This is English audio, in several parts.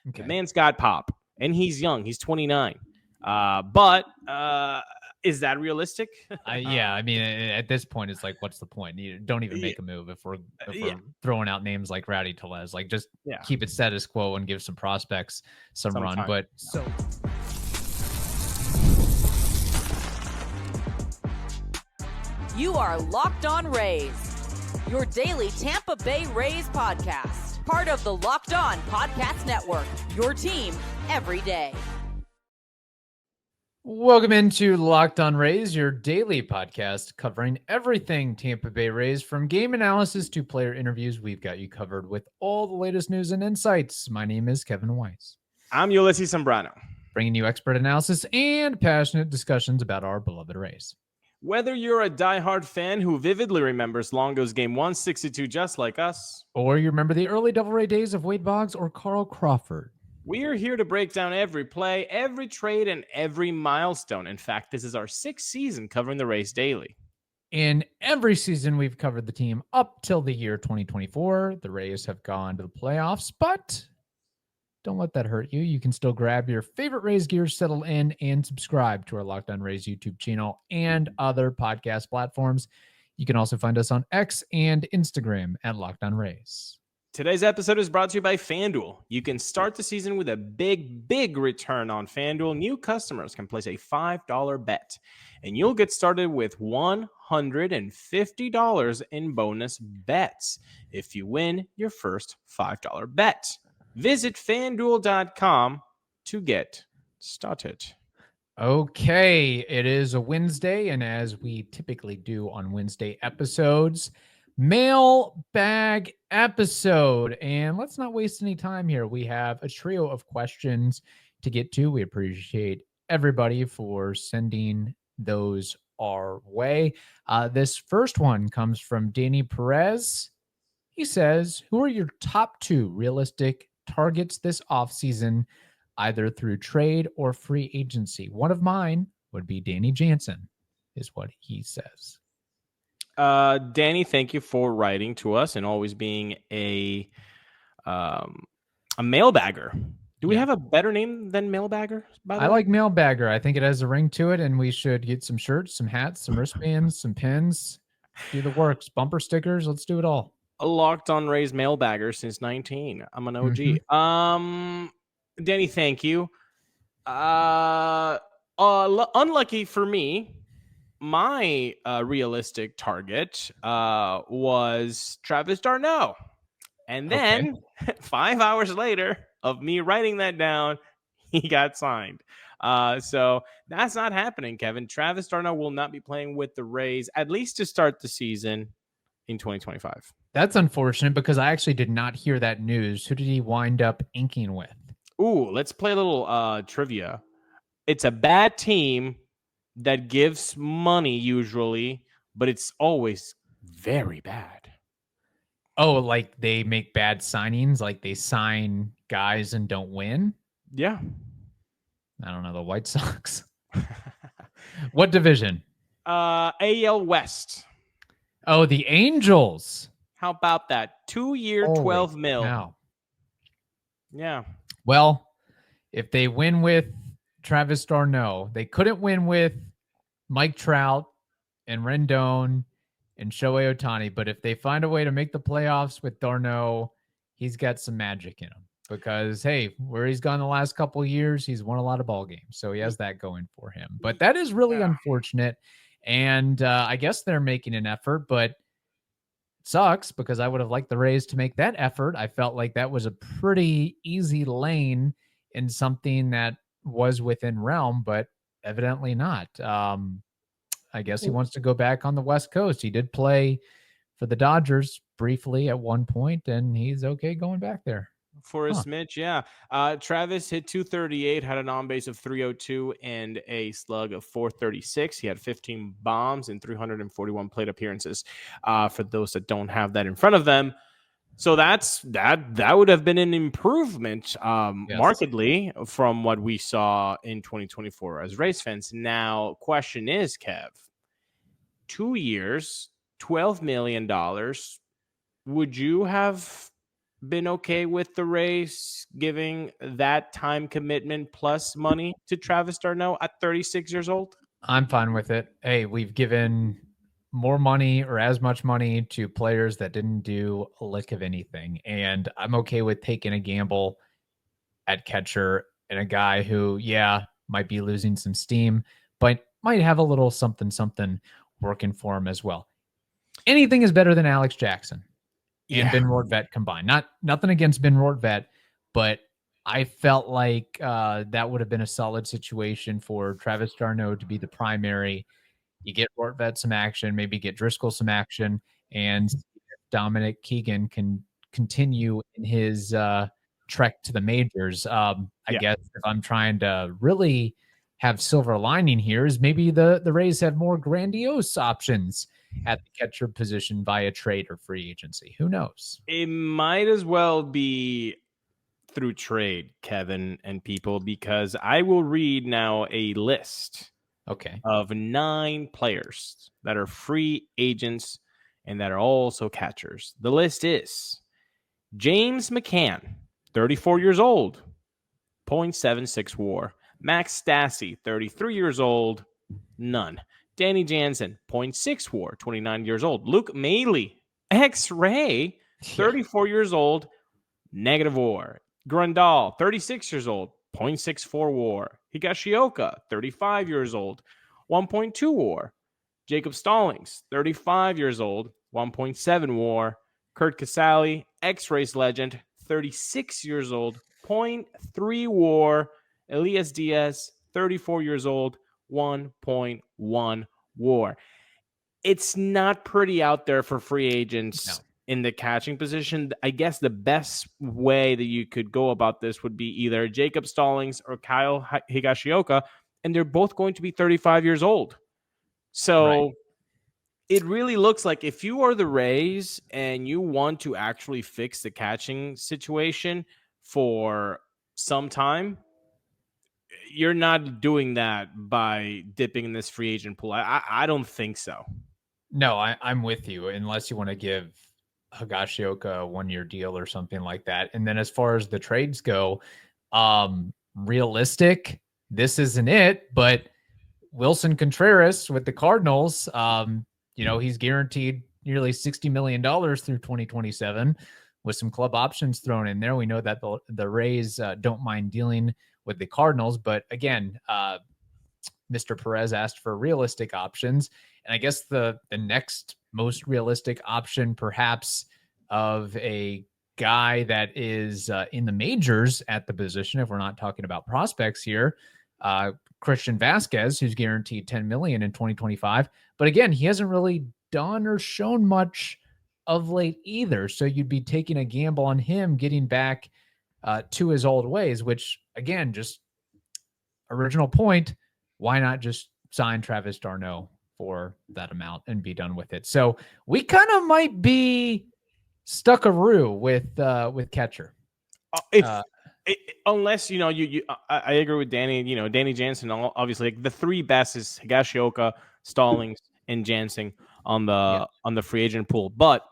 Okay. The man's got pop, and he's young. He's 29. But is that realistic? Yeah, I mean, at this point, it's like, what's the point? You don't even make a move if we're throwing out names like Rowdy Tellez. Like, just keep it status quo and give some prospects some run. But so. You are Locked On Rays, your daily Tampa Bay Rays podcast. Part of the Locked On Podcast Network, your team every day. Welcome into Locked On Rays, your daily podcast covering everything Tampa Bay Rays, from game analysis to player interviews. We've got you covered with all the latest news and insights. My name is Kevin Weiss. I'm Ulises Sambrano, bringing you expert analysis and passionate discussions about our beloved Rays. Whether you're a diehard fan who vividly remembers Longo's Game 162 just like us, or you remember the early Devil Ray days of Wade Boggs or Carl Crawford, we are here to break down every play, every trade, and every milestone. In fact, this is our 6th season covering the Rays daily. In every season, we've covered the team up till the year 2024. The Rays have gone to the playoffs, but don't let that hurt you. You can still grab your favorite Rays gear, settle in, and subscribe to our Locked On Rays YouTube channel and other podcast platforms. You can also find us on X and Instagram at Locked On Rays. Today's episode is brought to you by FanDuel. You can start the season with a big return on FanDuel. New customers can place a $5 bet, and you'll get started with $150 in bonus bets if you win your first $5 bet. Visit FanDuel.com to get started. Okay, it is a Wednesday, and as we typically do on Wednesday episodes, mailbag episode. And let's not waste any time here. We have a trio of questions to get to. We appreciate everybody for sending those our way. This first one comes from Danny Perez. He says, who are your top 2 realistic targets this offseason, either through trade or free agency? One of mine would be Danny Jansen, is what he says. Danny, thank you for writing to us and always being a mailbagger. Do we have a better name than mailbagger? By the way, I like mailbagger. I think it has a ring to it, and we should get some shirts, some hats, some wristbands, some pins. Do the works, bumper stickers. Let's do it all. A Locked On Rays mailbagger since 19. I'm an OG. Mm-hmm. Danny, thank you. Unlucky for me, my realistic target was Travis d'Arnaud. And then 5 hours later of me writing that down, he got signed. So that's not happening, Kevin. Travis d'Arnaud will not be playing with the Rays, at least to start the season in 2025. That's unfortunate because I actually did not hear that news. Who did he wind up inking with? Ooh, let's play a little trivia. It's a bad team that gives money usually, but it's always very bad. Oh, like they make bad signings, like they sign guys and don't win? Yeah. I don't know, the White Sox. What division? AL West. Oh, the Angels. How about that? 2-year, $12 million. Wow. Yeah. Well, if they win with Travis d'Arnaud, they couldn't win with Mike Trout and Rendon and Shohei Ohtani. But if they find a way to make the playoffs with d'Arnaud, he's got some magic in him. Because, hey, where he's gone the last couple of years, he's won a lot of ball games. So he has that going for him. But that is really unfortunate. And I guess they're making an effort, but it sucks because I would have liked the Rays to make that effort. I felt like that was a pretty easy lane in something that was within realm, but evidently not. I guess he wants to go back on the West Coast. He did play for the Dodgers briefly at one point, and he's okay going back there. For a smidge, yeah. Travis hit .238, had an on-base of .302, and a slug of .436. He had 15 bombs and 341 plate appearances. For those that don't have that in front of them, so that would have been an improvement markedly from what we saw in 2024 as Rays fans. Now, question is, Kev, 2 years, $12 million. Would you have been okay with the Rays giving that time commitment plus money to Travis d'Arnaud at 36 years old? I'm fine with it. Hey, we've given more money or as much money to players that didn't do a lick of anything. And I'm okay with taking a gamble at catcher and a guy who, might be losing some steam, but might have a little something working for him as well. Anything is better than Alex Jackson and Ben Rortvedt combined. Nothing against Ben Rortvedt, but I felt like that would have been a solid situation for Travis d'Arnaud to be the primary. You get Rortvedt some action, maybe get Driscoll some action, and Dominic Keegan can continue in his trek to the majors. I guess if I'm trying to really have silver lining here is maybe the Rays have more grandiose options at the catcher position via trade or free agency. Who knows? It might as well be through trade, Kevin and people, because I will read now a list of 9 players that are free agents and that are also catchers. The list is James McCann, 34 years old, 0.76 WAR. Max Stassi, 33 years old, none. Danny Jansen, 0.6 WAR, 29 years old. Luke Mailey, X-Ray, 34 years old, negative WAR. Grandal, 36 years old, 0.64 WAR. Higashioka, 35 years old, 1.2 WAR. Jacob Stallings, 35 years old, 1.7 WAR. Kurt Casale, X-Race legend, 36 years old, 0.3 WAR. Elias Diaz, 34 years old, 1.1 WAR. It's not pretty out there for free agents in the catching position. I guess the best way that you could go about this would be either Jacob Stallings or Kyle Higashioka, and they're both going to be 35 years old. So it really looks like if you are the Rays and you want to actually fix the catching situation for some time, you're not doing that by dipping in this free agent pool. I don't think so. No, I'm with you, unless you want to give Higashioka a 1-year deal or something like that. And then as far as the trades go, realistic, this isn't it, but Wilson Contreras with the Cardinals, he's guaranteed nearly $60 million through 2027 with some club options thrown in there. We know that the Rays don't mind dealing with the Cardinals, but again, Mr. Perez asked for realistic options. And I guess the next most realistic option, perhaps, of a guy that is in the majors at the position, if we're not talking about prospects here, Christian Vasquez, who's guaranteed $10 million in 2025. But again, he hasn't really done or shown much of late either. So you'd be taking a gamble on him getting back to his old ways, which, again, just original point, why not just sign Travis d'Arnaud for that amount and be done with it? So we kind of might be stuck-a-roo with catcher. Unless, I agree with Danny, Danny Jansen, obviously like the 3 best is Higashioka, Stallings, and Jansen on the free agent pool. But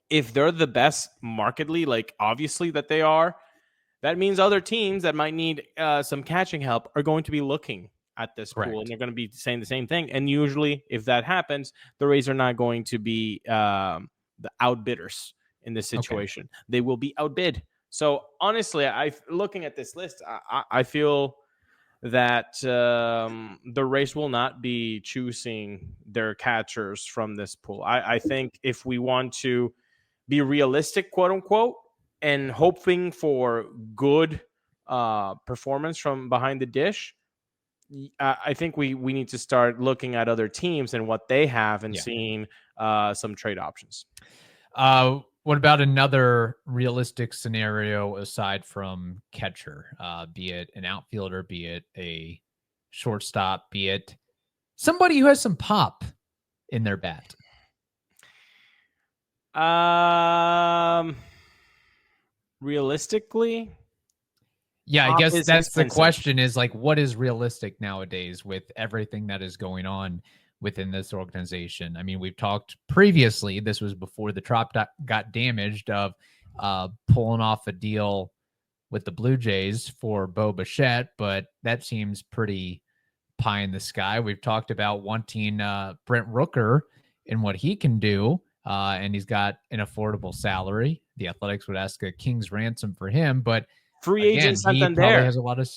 if they're the best markedly, like obviously that they are, that means other teams that might need some catching help are going to be looking at this pool, and they're going to be saying the same thing. And usually if that happens, the Rays are not going to be the outbidders in this situation. They will be outbid. So honestly, looking at this list, I feel that the Rays will not be choosing their catchers from this pool. I think if we want to be realistic, quote unquote, and hoping for good performance from behind the dish, I think we need to start looking at other teams and what they have and seeing some trade options. What about another realistic scenario aside from catcher, be it an outfielder, be it a shortstop, be it somebody who has some pop in their bat? Realistically? Yeah, I guess that's the question is like, what is realistic nowadays with everything that is going on within this organization? I mean, we've talked previously, this was before the trop got damaged, of pulling off a deal with the Blue Jays for Bo Bichette, but that seems pretty pie in the sky. We've talked about wanting Brent Rooker and what he can do, and he's got an affordable salary. The Athletics would ask a king's ransom for him, but Free again, agent he probably Santander. has a lot of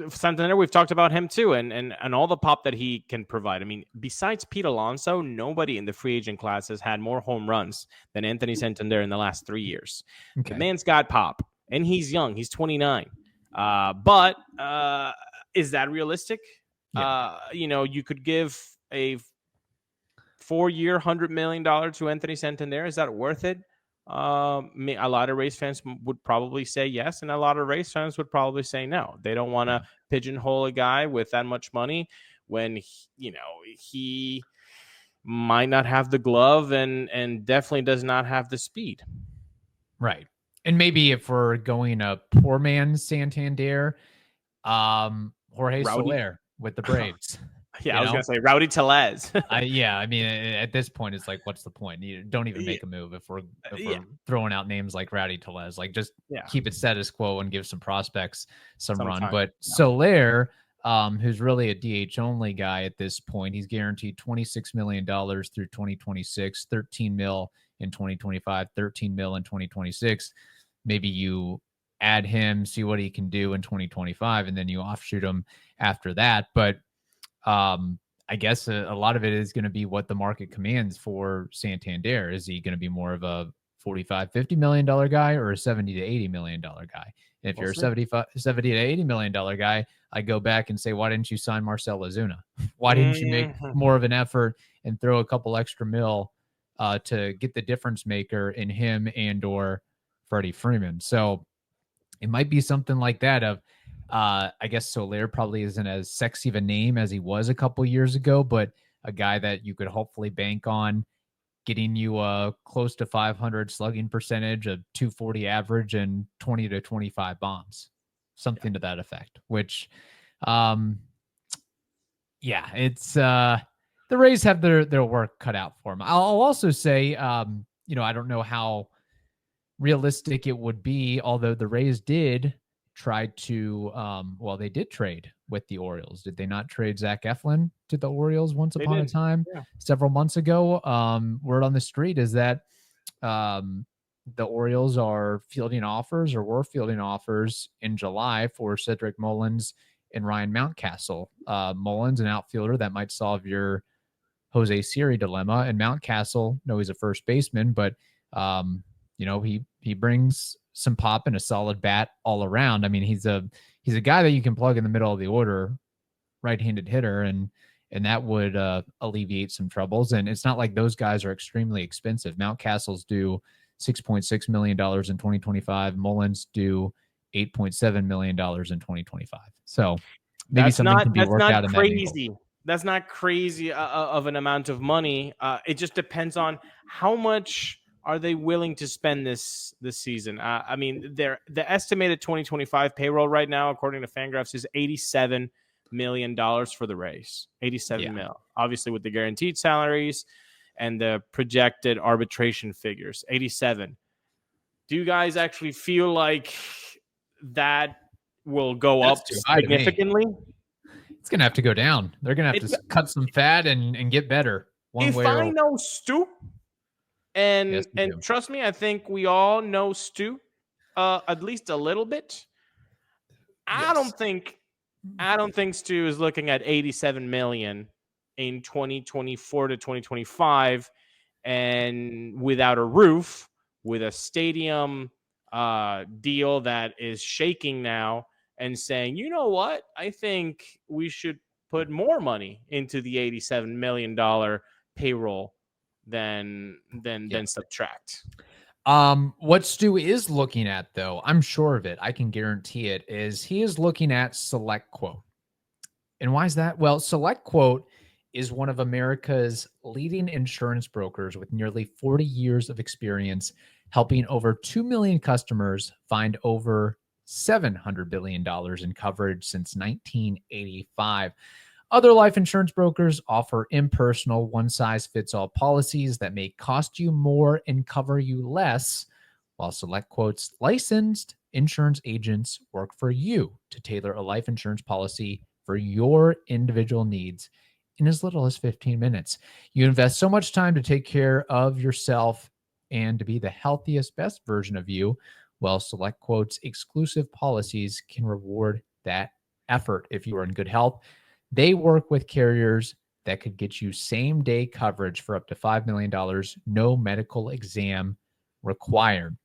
Santander, we've talked about him too, and all the pop that he can provide. I mean, besides Pete Alonso, nobody in the free agent class has had more home runs than Anthony Santander in the last 3 years. Okay. The man's got pop, and he's young. He's 29. But is that realistic? Yeah. You could give a 4-year, $100 million to Anthony Santander. Is that worth it? A lot of Rays fans would probably say yes, and a lot of Rays fans would probably say no. They don't want to pigeonhole a guy with that much money when he might not have the glove and definitely does not have the speed. Right. And maybe if we're going a poor man Santander, Jorge Soler with the Braves. Yeah, I was going to say Rowdy Tellez. I mean, at this point, it's like, what's the point? You don't even make a move if we're throwing out names like Rowdy Tellez. Like, just keep it status quo and give some prospects some run. But Soler, who's really a DH only guy at this point, he's guaranteed $26 million through 2026, 13 mil in 2025, 13 mil in 2026. Maybe you add him, see what he can do in 2025, and then you offshoot him after that. But I guess a lot of it is going to be what the market commands for Santander. Is he going to be more of a $45, $50 million guy or a $70 to $80 million guy? And if you're a $70 to $80 million guy, I go back and say, why didn't you sign Marcell Ozuna? Why didn't you make more of an effort and throw a couple extra mil to get the difference maker in him and or Freddie Freeman? So it might be something like that of, I guess Soler probably isn't as sexy of a name as he was a couple years ago, but a guy that you could hopefully bank on getting you a close to 500 slugging percentage, a 240 average, and 20 to 25 bombs, something to that effect. Which, it's the Rays have their work cut out for them. I'll also say, I don't know how realistic it would be, although the Rays did try to they did trade with the Orioles. Did they not trade Zach Eflin to the Orioles once upon a time several months ago? Word on the street is that the Orioles are fielding offers or were fielding offers in July for Cedric Mullins and Ryan Mountcastle. Mullins, an outfielder that might solve your Jose Siri dilemma, and Mountcastle, he's a first baseman, but he brings some pop and a solid bat all around. I mean, he's a guy that you can plug in the middle of the order, right-handed hitter, and that would alleviate some troubles. And it's not like those guys are extremely expensive. Mountcastle's due $6.6 million in 2025. Mullins due $8.7 million in 2025. So maybe something can be worked out in that angle. That's not crazy of an amount of money. It just depends on how much are they willing to spend this season? I mean, the estimated 2025 payroll right now, according to FanGraphs, is $87 million for the Rays. 87 mil. Obviously, with the guaranteed salaries and the projected arbitration figures, 87. Do you guys actually feel like that will go up significantly? It's going to have to go down. They're going to have to cut some fat and get better. If I know Stu, and trust me, I think we all know Stu at least a little bit. I don't think Stu is looking at 87 million in 2024 to 2025 and without a roof, with a stadium deal that is shaking now, and saying, you know what, I think we should put more money into the $87 million payroll than subtract. What Stu is looking at, though, I'm sure of it, I can guarantee it, is he is looking at SelectQuote. And why is that? Well, SelectQuote is one of America's leading insurance brokers with nearly 40 years of experience, helping over 2 million customers find over $700 billion in coverage since 1985. Other life insurance brokers offer impersonal, one-size-fits-all policies that may cost you more and cover you less, while SelectQuote's licensed insurance agents work for you to tailor a life insurance policy for your individual needs in as little as 15 minutes. You invest so much time to take care of yourself and to be the healthiest, best version of you. Well, SelectQuote's exclusive policies can reward that effort if you are in good health. They work with carriers that could get you same-day coverage for up to $5 million, no medical exam required.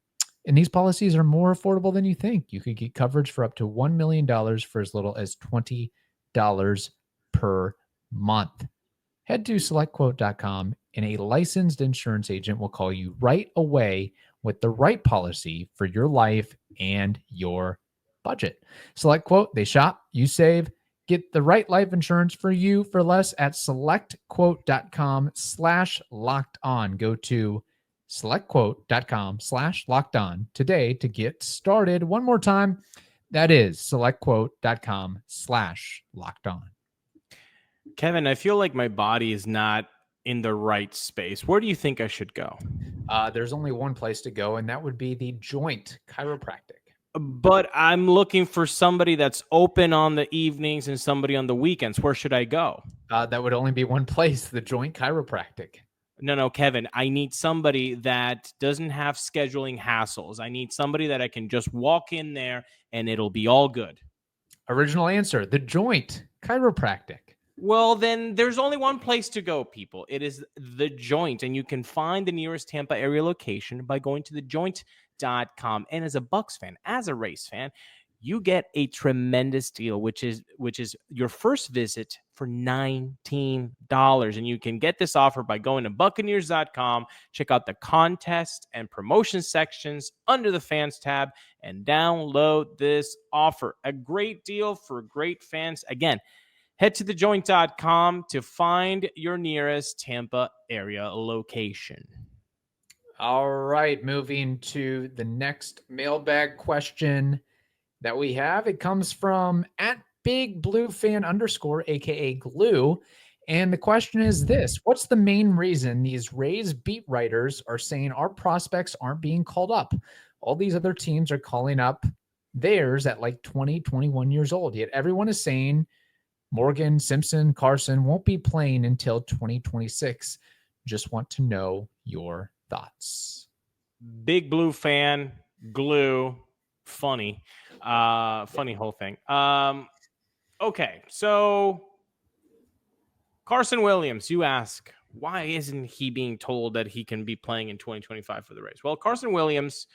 And these policies are more affordable than you think. You could get coverage for up to $1 million for as little as $20 per month. Head to selectquote.com and a licensed insurance agent will call you right away with the right policy for your life and your budget. SelectQuote, they shop, you save. Get the right life insurance for you for less at selectquote.com/locked-on. Go to selectquote.com/locked-on today to get started. One more time, that is selectquote.com/locked-on. Kevin, I feel like my body is not in the right space. Where do you think I should go? There's only one place to go, and that would be the Joint Chiropractic. But I'm looking for somebody that's open on the evenings and somebody on the weekends. Where should I go? That would only be one place, the Joint Chiropractic. No, Kevin, I need somebody that doesn't have scheduling hassles. I need somebody that I can just walk in there and it'll be all good. Original answer, the Joint Chiropractic. Well, then there's only one place to go, people. It is The Joint, and you can find the nearest Tampa area location by going to thejoint.com. And as a Bucks fan, as a Rays fan, you get a tremendous deal, which is your first visit for $19. And you can get this offer by going to Buccaneers.com, check out the contest and promotion sections under the fans tab, and download this offer. A great deal for great fans. Again, head to thejoint.com to find your nearest Tampa area location. All right, moving to the next mailbag question that we have. It comes from @BigBlueFan_, aka Glue. And the question is this: what's the main reason these Rays beat writers are saying our prospects aren't being called up? All these other teams are calling up theirs at like 20, 21 years old. Yet everyone is saying Morgan, Simpson, Carson won't be playing until 2026. Just want to know your thoughts. Big Blue fan, Glue, funny whole thing. Okay, so Carson Williams, you ask, why isn't he being told that he can be playing in 2025 for the Rays? Well, Carson Williams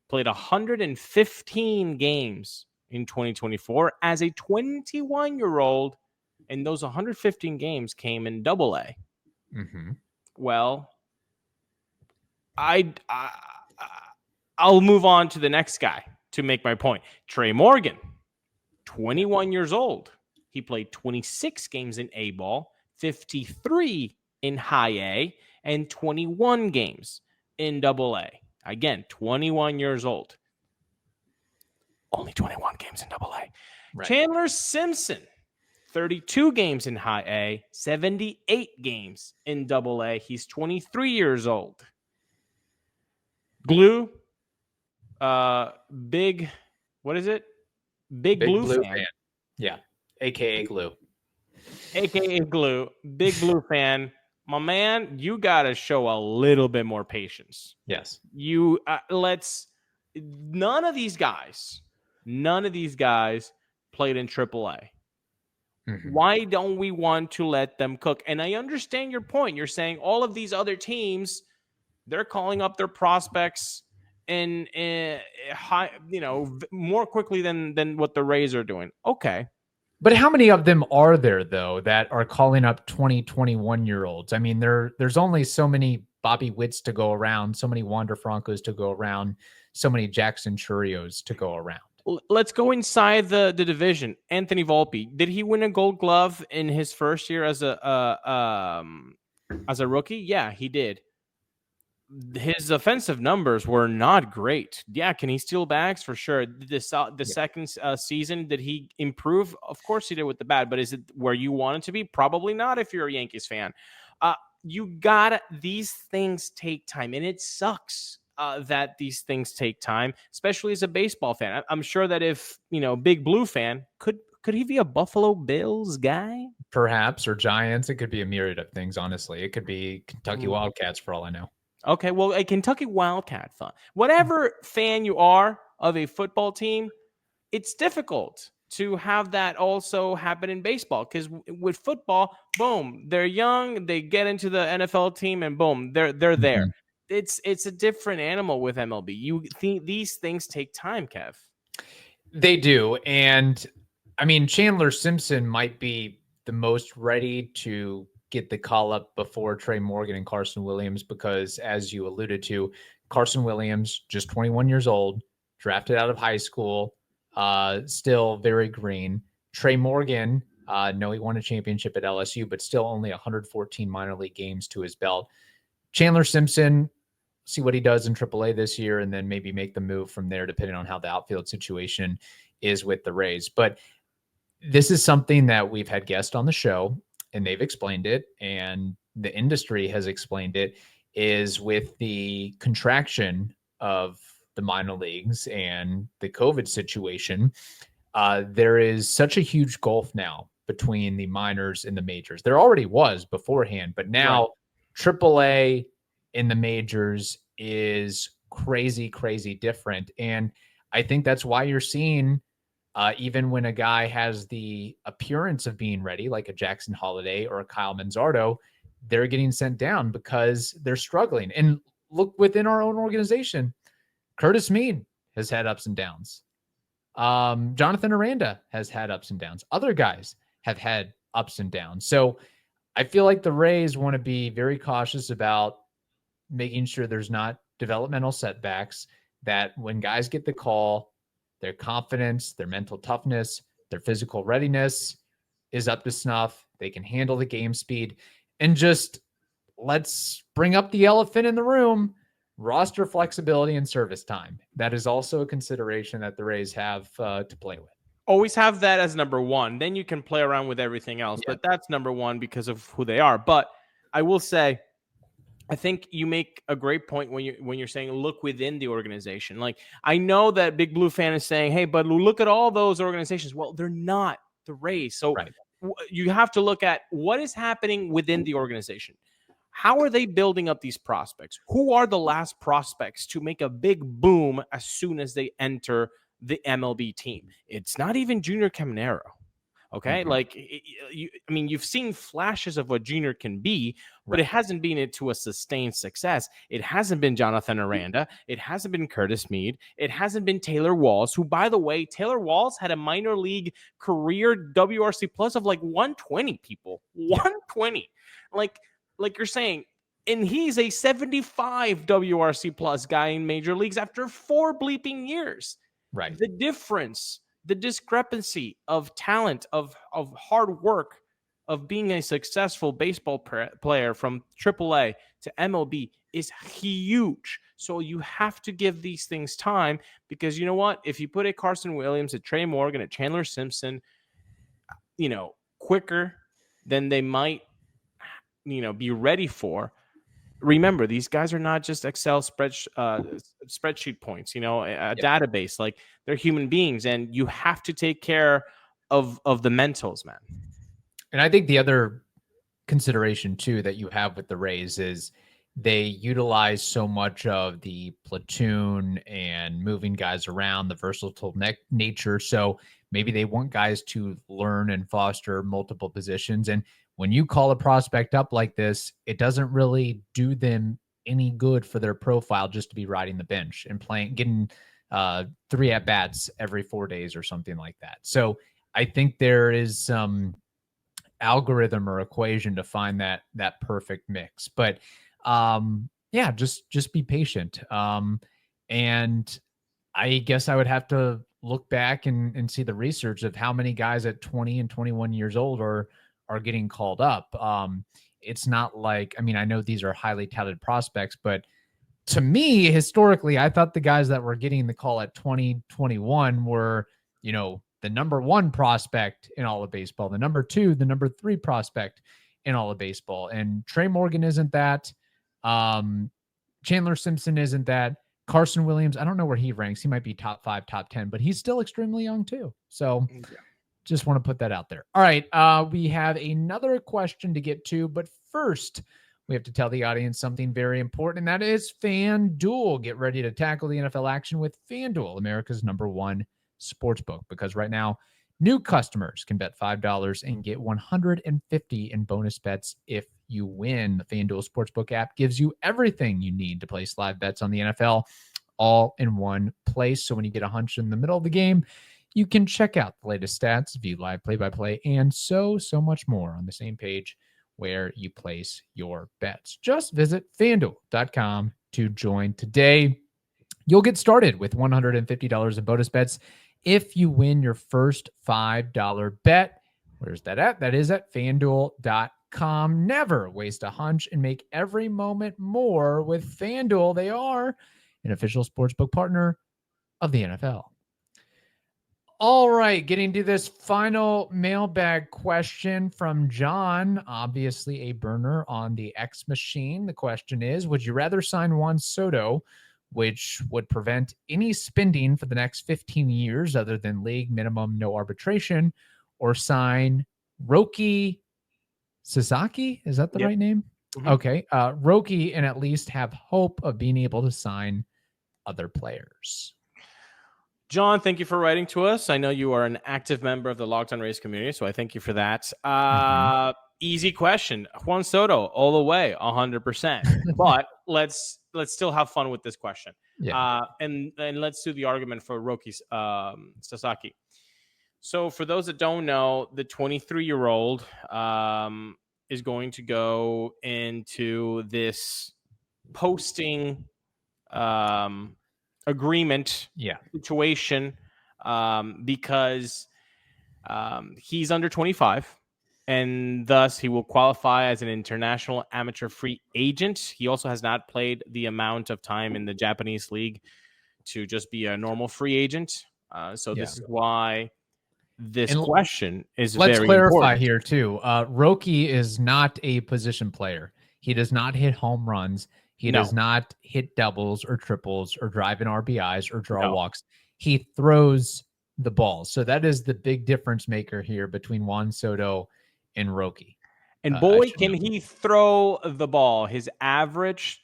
played 115 games in 2024 as a 21-year-old, and those 115 games came in Double-A. Mm-hmm. Well, I'll move on to the next guy to make my point. Tre Morgan, 21 years old. He played 26 games in A-ball, 53 in high A, and 21 games in Double-A. Again, 21 years old. Only 21 games in Double-A. Right. Chandler Simpson, 32 games in high A, 78 games in Double-A. He's 23 years old. Glue, big, what is it? Big Blue fan. Yeah, a.k.a. Glue. A.k.a. Glue, Big Blue fan. My man, you got to show a little bit more patience. Yes. None of these guys played in AAA. Mm-hmm. Why don't we want to let them cook? And I understand your point. You're saying all of these other teams, they're calling up their prospects in high, more quickly than what the Rays are doing. Okay. But how many of them are there, though, that are calling up 20, 21-year-olds? I mean, there's only so many Bobby Witts to go around, so many Wander Francos to go around, so many Jackson Churios to go around. Let's go inside the division. Anthony Volpe, did he win a Gold Glove in his first year as a rookie? Yeah, he did. His offensive numbers were not great. Yeah, can he steal bags? For sure. The second season, did he improve? Of course he did with the bat, but is it where you want it to be? Probably not if you're a Yankees fan. These things take time, and it sucks. that these things take time, especially as a baseball fan. I'm sure that if, Big Blue fan, could he be a Buffalo Bills guy? Perhaps, or Giants. It could be a myriad of things, honestly. It could be Kentucky Wildcats for all I know. Okay, well, a Kentucky Wildcat fan. Whatever fan you are of a football team, it's difficult to have that also happen in baseball, because with football, boom, they're young, they get into the NFL team, and boom, they're there. It's a different animal with MLB. You think these things take time, Kev? They do, and I mean, Chandler Simpson might be the most ready to get the call up before Tre Morgan and Carson Williams, because as you alluded to, Carson Williams, just 21 years old, drafted out of high school, still very green. Tre Morgan, no, he won a championship at LSU, but still only 114 minor league games to his belt. Chandler Simpson, see what he does in AAA this year, and then maybe make the move from there, depending on how the outfield situation is with the Rays. But this is something that we've had guests on the show, and they've explained it, and the industry has explained it, is with the contraction of the minor leagues and the COVID situation, there is such a huge gulf now between the minors and the majors. There already was beforehand, but now AAA in the majors is crazy, crazy different. And I think that's why you're seeing, even when a guy has the appearance of being ready, like a Jackson Holiday or a Kyle Manzardo, they're getting sent down because they're struggling. And look within our own organization, Curtis Mead has had ups and downs. Jonathan Aranda has had ups and downs. Other guys have had ups and downs. So I feel like the Rays want to be very cautious about making sure there's not developmental setbacks, that when guys get the call, their confidence, their mental toughness, their physical readiness is up to snuff. They can handle the game speed, and just let's bring up the elephant in the room: roster flexibility and service time. That is also a consideration that the Rays have to play with. Always have that as number one. Then you can play around with everything else. But that's number one because of who they are. But I will say, I think you make a great point when you're saying look within the organization. Like, I know that Big Blue fan is saying, hey, but look at all those organizations. Well, they're not the Rays. So you have to look at what is happening within the organization. How are they building up these prospects? Who are the last prospects to make a big boom as soon as they enter the MLB team? It's not even Junior Caminero. Okay. Like, you've seen flashes of what Junior can be, but it hasn't been to a sustained success. It hasn't been Jonathan Aranda. It hasn't been Curtis Mead. It hasn't been Taylor Walls, who, by the way, Taylor Walls had a minor league career WRC plus of like 120 people. 120. Like you're saying, and he's a 75 WRC plus guy in major leagues after 4 bleeping years. Right. The difference, the discrepancy of talent, of hard work, of being a successful baseball player from AAA to MLB is huge. So you have to give these things time, because you know what? If you put a Carson Williams, a Tre Morgan, a Chandler Simpson, quicker than they might, be ready for. Remember, these guys are not just Excel spreadsheet points, a database. Like, they're human beings, and you have to take care of the mentals, man. And I think the other consideration too that you have with the Rays is they utilize so much of the platoon and moving guys around, the versatile nature. So maybe they want guys to learn and foster multiple positions. And when you call a prospect up like this, it doesn't really do them any good for their profile just to be riding the bench and getting 3 at-bats every 4 days or something like that. So I think there is some algorithm or equation to find that perfect mix. But just be patient. And I guess I would have to look back and see the research of how many guys at 20 and 21 years old are getting called up. It's not like, I know these are highly touted prospects, but to me, historically, I thought the guys that were getting the call at 2021 were, the number 1 prospect in all of baseball, the number 2, the number 3 prospect in all of baseball. And Tre Morgan isn't that. Chandler Simpson isn't that. Carson Williams, I don't know where he ranks. He might be top 5, top 10, but he's still extremely young too. So just want to put that out there. All right. We have another question to get to, but first we have to tell the audience something very important, and that is FanDuel. Get ready to tackle the NFL action with FanDuel, America's #1 sportsbook, because right now new customers can bet $5 and get $150 in bonus bets if you win. The FanDuel Sportsbook app gives you everything you need to place live bets on the NFL all in one place. So when you get a hunch in the middle of the game, you can check out the latest stats, view live play-by-play, and so much more on the same page where you place your bets. Just visit FanDuel.com to join today. You'll get started with $150 in bonus bets if you win your first $5 bet. Where's that at? That is at FanDuel.com. Never waste a hunch and make every moment more with FanDuel. They are an official sportsbook partner of the NFL. All right, getting to this final mailbag question from John, obviously a burner on the X machine. The question is, would you rather sign Juan Soto, which would prevent any spending for the next 15 years other than league minimum, no arbitration, or sign Roki Sasaki? Is that the right name? Mm-hmm. Okay. Roki, and at least have hope of being able to sign other players. John, thank you for writing to us. I know you are an active member of the Locked On Rays community, so I thank you for that. Easy question. Juan Soto, all the way, 100%. But let's still have fun with this question. Yeah. And let's do the argument for Roki Sasaki. So for those that don't know, the 23-year-old is going to go into this posting agreement situation because he's under 25, and thus he will qualify as an international amateur free agent. He also has not played the amount of time in the Japanese league to just be a normal free agent. So this is why this question is very important. Let's clarify here too. Roki is not a position player. He does not hit home runs. He does not hit doubles or triples or drive in RBIs or draw walks. He throws the ball. So that is the big difference maker here between Juan Soto and Roki. And boy, can he throw the ball. His average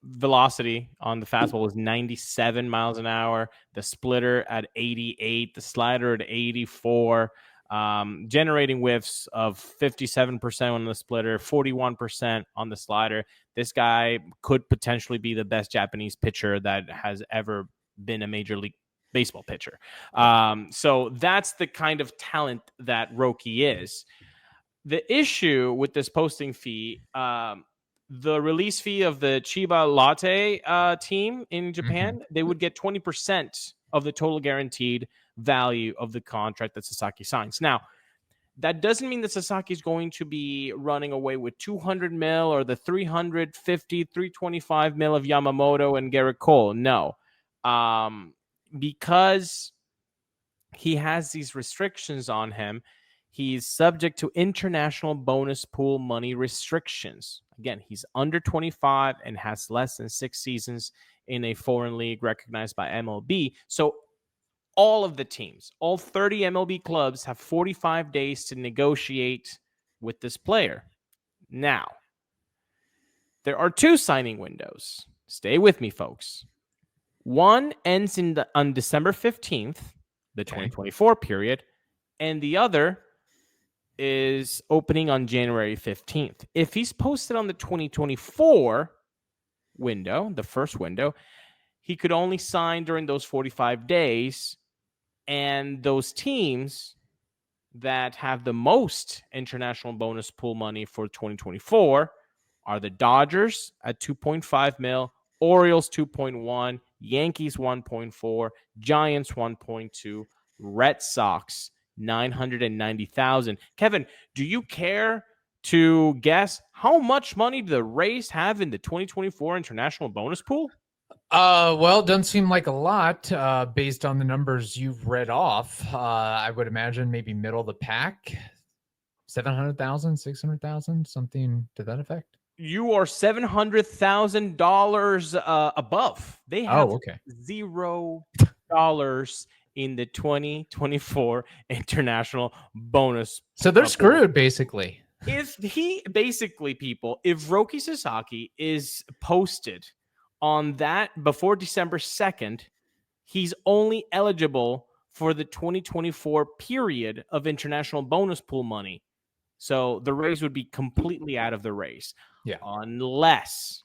velocity on the fastball is 97 miles an hour. The splitter at 88. The slider at 84. Generating whiffs of 57% on the splitter, 41% on the slider. This guy could potentially be the best Japanese pitcher that has ever been a Major League Baseball pitcher. So that's the kind of talent that Roki is. The issue with this posting fee, the release fee of the Chiba Lotte team in Japan, they would get 20% of the total guaranteed value of the contract that Sasaki signs. Now, that doesn't mean that Sasaki is going to be running away with 200 mil or the 350, 325 mil of Yamamoto and Garrett Cole. No, because he has these restrictions on him. He's subject to international bonus pool money restrictions. Again, he's under 25 and has less than 6 seasons in a foreign league recognized by MLB. So all of the teams, all 30 MLB clubs have 45 days to negotiate with this player. Now, there are 2 signing windows. Stay with me, folks. One ends on December 15th, the 2024 period, and the other is opening on January 15th. If he's posted on the 2024 window, the first window, he could only sign during those 45 days. And those teams that have the most international bonus pool money for 2024 are the Dodgers at 2.5 mil, Orioles 2.1, Yankees 1.4, Giants 1.2, Red Sox 990,000. Kevin, do you care to guess how much money do the Rays have in the 2024 international bonus pool? Well, it doesn't seem like a lot based on the numbers you've read off. I would imagine maybe middle of the pack, 700,000, 600,000, something to that effect. You are $700,000 above. They have okay. $0 in the 2024 international bonus. So they're pool. screwed, basically. If Roki Sasaki is posted on that before December 2nd, he's only eligible for the 2024 period of international bonus pool money. So the Rays would be completely out of the race. Yeah. Unless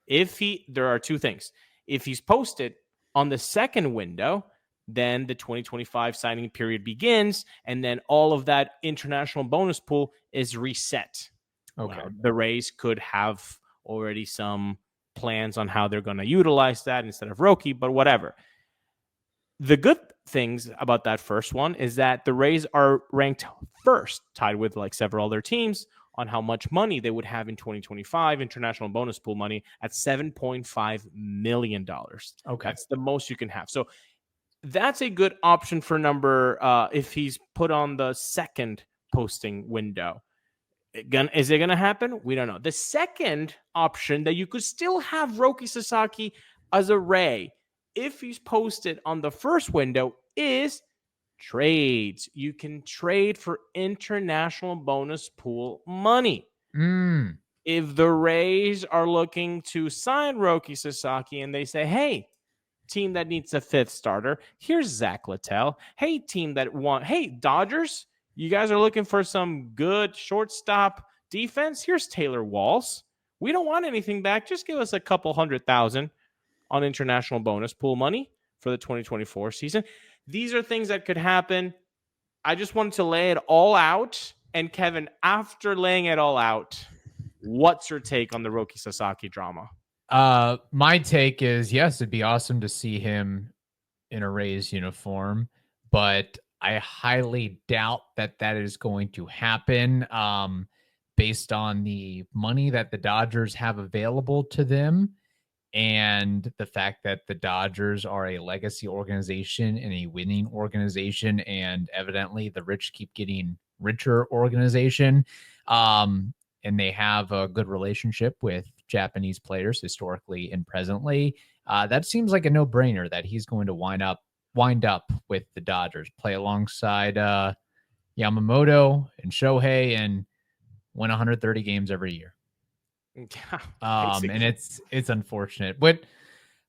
there are two things. If he's posted on the second window, then the 2025 signing period begins, and then all of that international bonus pool is reset. Okay. Well, the Rays could have already some plans on how they're going to utilize that instead of Roki, but whatever. The good things about that first one is that the Rays are ranked first, tied with like several other teams, on how much money they would have in 2025 international bonus pool money at $7.5 million. Okay. That's the most you can have. So that's a good option for number if he's put on the second posting window. Is it going to happen? We don't know. The second option that you could still have Roki Sasaki as a Ray if he's posted on the first window is trades. You can trade for international bonus pool money. If the Rays are looking to sign Roki Sasaki and they say, hey, team that needs a fifth starter, here's Zach Littell. Hey, hey, Dodgers, you guys are looking for some good shortstop defense? Here's Taylor Walls. We don't want anything back. Just give us a couple $100,000 on international bonus pool money for the 2024 season. These are things that could happen. I just wanted to lay it all out. And Kevin, after laying it all out, what's your take on the Roki Sasaki drama? My take is, yes, it'd be awesome to see him in a Rays uniform, but I highly doubt that is going to happen based on the money that the Dodgers have available to them and the fact that the Dodgers are a legacy organization and a winning organization, and evidently the rich keep getting richer organization. And they have a good relationship with Japanese players historically and presently. That seems like a no-brainer that he's going to wind up with the Dodgers, play alongside Yamamoto and Shohei, and win 130 games every year. And it's unfortunate, but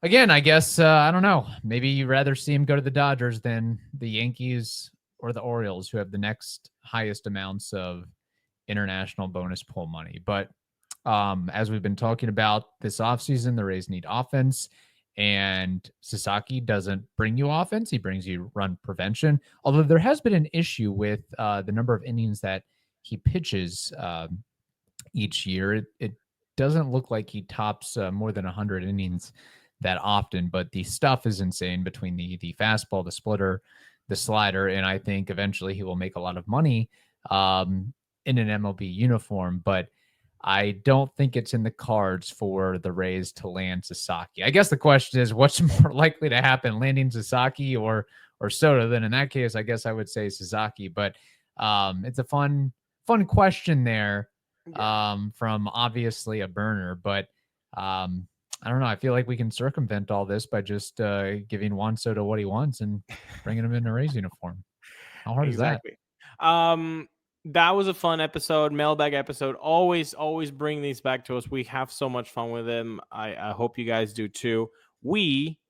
again, I guess I don't know. Maybe you'd rather see him go to the Dodgers than the Yankees or the Orioles, who have the next highest amounts of international bonus pool money. But as we've been talking about this offseason, the Rays need offense, and Sasaki doesn't bring you offense. He brings you run prevention. Although there has been an issue with the number of innings that he pitches each year. It doesn't look like he tops more than 100 innings that often, but the stuff is insane between the fastball, the splitter, the slider, and I think eventually he will make a lot of money in an MLB uniform, but I don't think it's in the cards for the Rays to land Sasaki. I guess the question is, what's more likely to happen, landing Sasaki or Soto? Then in that case, I guess I would say Sasaki, but it's a fun question there. From obviously a burner, but I don't know. I feel like we can circumvent all this by just giving Juan Soto what he wants and bringing him in a Rays uniform. How hard is that? That was a fun episode, mailbag episode. Always bring these back to us. We have so much fun with them. I hope you guys do too. We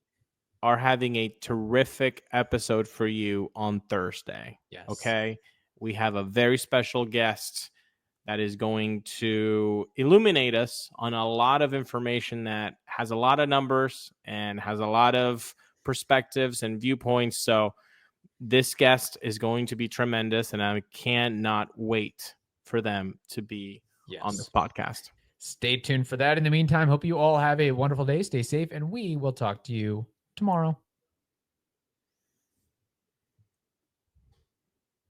are having a terrific episode for you on Thursday. Yes. Okay. We have a very special guest that is going to illuminate us on a lot of information that has a lot of numbers and has a lot of perspectives and viewpoints. So this guest is going to be tremendous, and I cannot wait for them to be on this podcast. Stay tuned for that. In the meantime, hope you all have a wonderful day. Stay safe, and we will talk to you tomorrow.